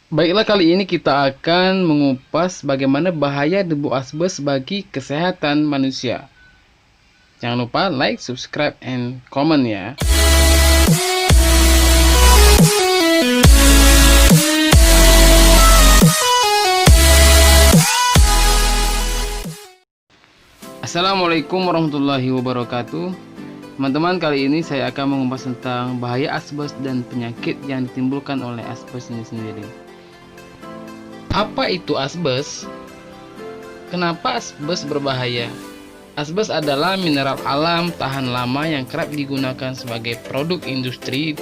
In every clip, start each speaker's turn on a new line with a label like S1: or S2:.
S1: Baiklah, kali ini kita akan mengupas bagaimana bahaya debu asbes bagi kesehatan manusia. Jangan lupa like, subscribe, and comment ya. Assalamualaikum warahmatullahi wabarakatuh. Teman-teman, kali ini saya akan mengupas tentang bahaya asbes dan penyakit yang ditimbulkan oleh asbes ini sendiri. Apa itu asbes? Kenapa asbes berbahaya? Asbes adalah mineral alam tahan lama yang kerap digunakan sebagai produk industri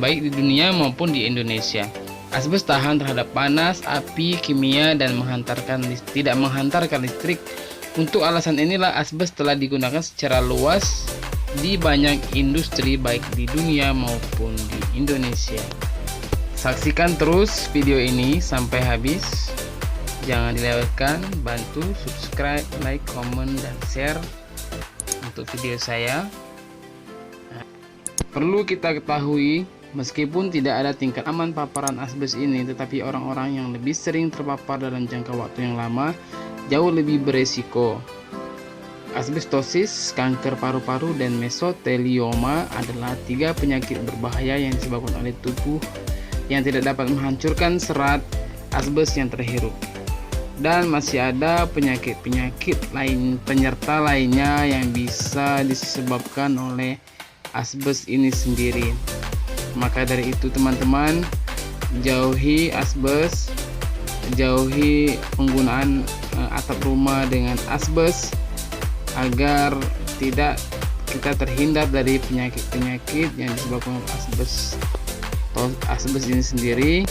S1: baik di dunia maupun di Indonesia. Asbes tahan terhadap panas, api, kimia, dan tidak menghantarkan listrik. Untuk alasan inilah asbes telah digunakan secara luas di banyak industri baik di dunia maupun di Indonesia. Saksikan terus video ini sampai habis. Jangan dilewatkan, bantu subscribe, like, komen, dan share untuk video saya. Perlu kita ketahui, meskipun tidak ada tingkat aman paparan asbes ini, tetapi orang-orang yang lebih sering terpapar dalam jangka waktu yang lama jauh lebih beresiko. Asbestosis, kanker paru-paru, dan mesotelioma adalah 3 penyakit berbahaya yang disebabkan oleh tubuh yang tidak dapat menghancurkan serat asbes yang terhirup. Dan masih ada penyakit-penyakit lain penyerta lainnya yang bisa disebabkan oleh asbes ini sendiri. Maka dari itu teman-teman, jauhi asbes, jauhi penggunaan atap rumah dengan asbes agar tidak kita terhindar dari penyakit-penyakit yang disebabkan oleh asbes ini sendiri,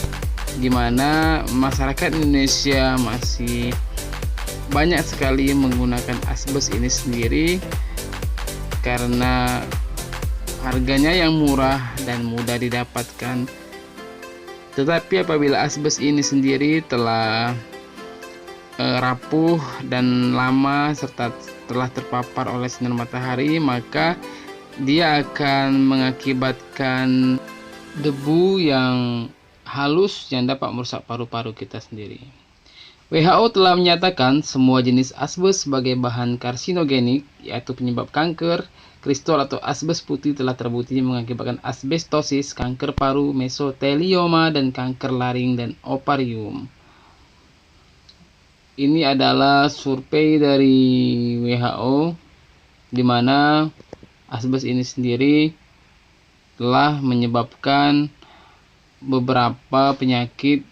S1: di mana masyarakat Indonesia masih banyak sekali menggunakan asbes ini sendiri karena harganya yang murah dan mudah didapatkan. Tetapi apabila asbes ini sendiri telah rapuh dan lama serta telah terpapar oleh sinar matahari, maka dia akan mengakibatkan debu yang halus yang dapat merusak paru-paru kita sendiri. WHO telah menyatakan semua jenis asbes sebagai bahan karsinogenik, yaitu penyebab kanker. Kristol atau asbes putih telah terbukti mengakibatkan asbestosis, kanker paru, mesotelioma, dan kanker laring dan ovarium. Ini adalah survei dari WHO, di mana asbes ini sendiri telah menyebabkan beberapa penyakit,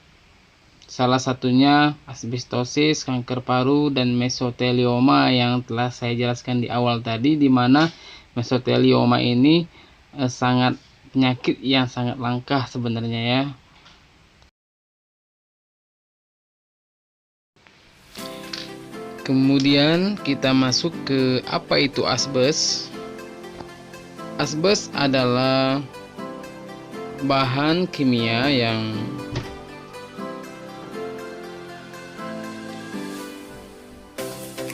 S1: salah satunya asbestosis, kanker paru, dan mesotelioma yang telah saya jelaskan di awal tadi, di mana mesotelioma ini sangat penyakit yang sangat langka sebenarnya ya. Kemudian kita masuk ke apa itu asbes. Asbes adalah bahan kimia yang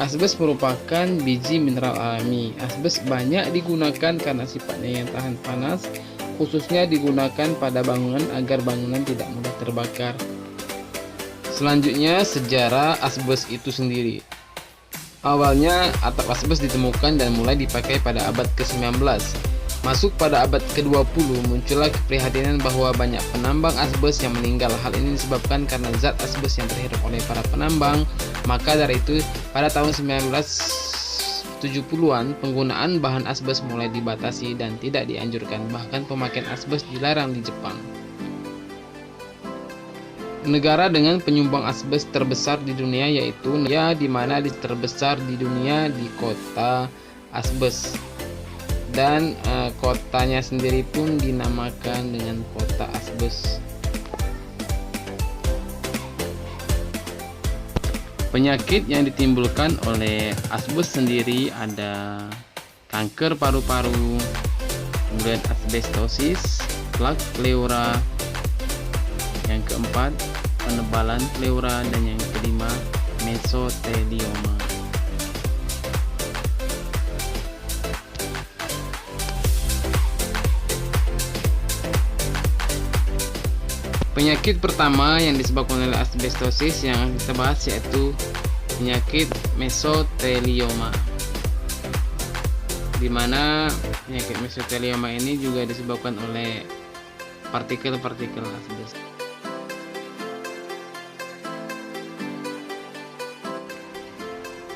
S1: asbes merupakan biji mineral alami. Asbes banyak digunakan karena sifatnya yang tahan panas, khususnya digunakan pada bangunan agar bangunan tidak mudah terbakar. Selanjutnya, sejarah asbes itu sendiri. Awalnya atap asbes ditemukan dan mulai dipakai pada abad ke-19. Masuk pada abad ke-20, muncullah keprihatinan bahwa banyak penambang asbes yang meninggal. Hal ini disebabkan karena zat asbes yang terhirup oleh para penambang. Maka dari itu, pada tahun 1970-an, penggunaan bahan asbes mulai dibatasi dan tidak dianjurkan. Bahkan pemakaian asbes dilarang di Jepang. Negara dengan penyumbang asbes terbesar di dunia yaitu di mana terbesar di dunia di kota asbes, dan kotanya sendiri pun dinamakan dengan kota asbes. Penyakit yang ditimbulkan oleh asbes sendiri ada kanker paru-paru, kemudian asbestosis, plak pleura, yang keempat penebalan pleura, dan yang kelima mesotelioma. Penyakit pertama yang disebabkan oleh asbestosis yang kita bahas yaitu penyakit mesotelioma, di mana penyakit mesotelioma ini juga disebabkan oleh partikel-partikel asbes.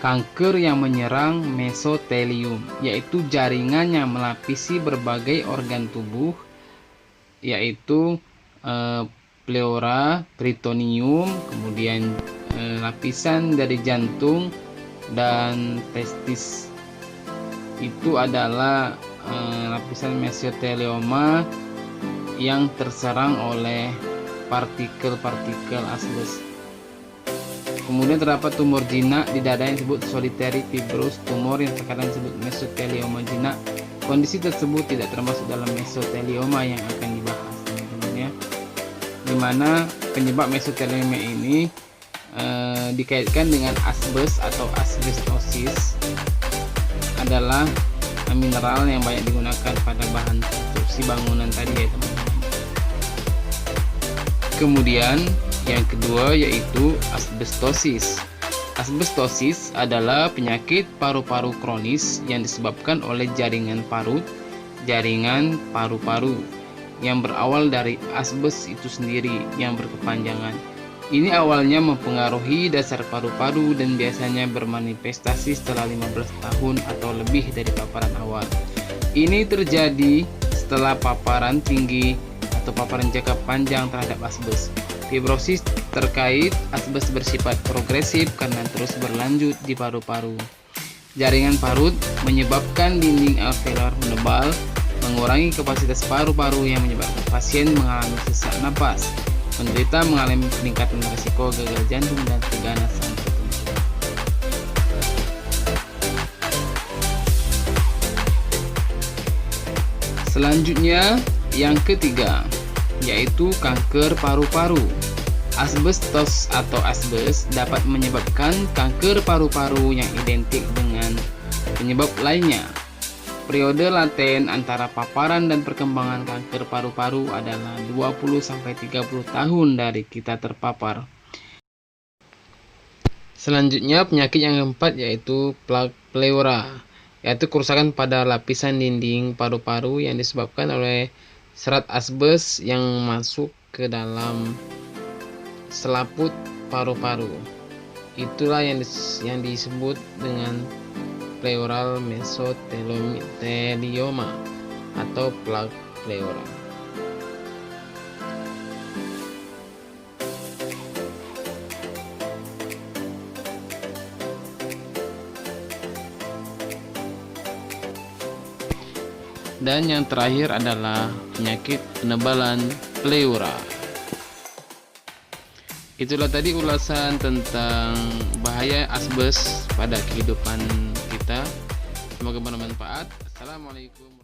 S1: Kanker yang menyerang mesotelium yaitu jaringan yang melapisi berbagai organ tubuh, yaitu pleura, peritoneum, kemudian lapisan dari jantung dan testis. Itu adalah lapisan mesotelioma yang terserang oleh partikel-partikel asbes. Kemudian terdapat tumor jinak di dada yang disebut solitary fibrous tumor yang terkadang disebut mesotelioma jinak. Kondisi tersebut tidak termasuk dalam mesotelioma yang akan dibahas, teman-teman ya. Dimana penyebab mesotelioma ini dikaitkan dengan asbes atau asbestosis, adalah mineral yang banyak digunakan pada bahan konstruksi bangunan tadi ya teman-teman. Kemudian yang kedua yaitu asbestosis. Asbestosis adalah penyakit paru-paru kronis yang disebabkan oleh jaringan paru-paru yang berawal dari asbes itu sendiri yang berkepanjangan. Ini awalnya mempengaruhi dasar paru-paru dan biasanya bermanifestasi setelah 15 tahun atau lebih dari paparan awal. Ini terjadi setelah paparan tinggi atau paparan jangka panjang terhadap asbes. Fibrosis terkait asbes bersifat progresif karena terus berlanjut di paru-paru. Jaringan parut menyebabkan dinding alveolar menebal, mengurangi kapasitas paru-paru yang menyebabkan pasien mengalami sesak napas, menderita mengalami peningkatan risiko gagal jantung dan keganasan tertentu. Selanjutnya yang ketiga yaitu kanker paru-paru. Asbestos atau asbes dapat menyebabkan kanker paru-paru yang identik dengan penyebab lainnya. Periode laten antara paparan dan perkembangan kanker paru-paru adalah 20-30 tahun dari kita terpapar. Selanjutnya penyakit yang keempat yaitu pleura, yaitu kerusakan pada lapisan dinding paru-paru yang disebabkan oleh serat asbes yang masuk ke dalam selaput paru-paru. Itulah yang disebut dengan pleural mesotelioma atau pleura. Dan yang terakhir adalah penyakit penebalan pleura. Itulah tadi ulasan tentang bahaya asbes pada kehidupan kita. Semoga bermanfaat. Assalamualaikum.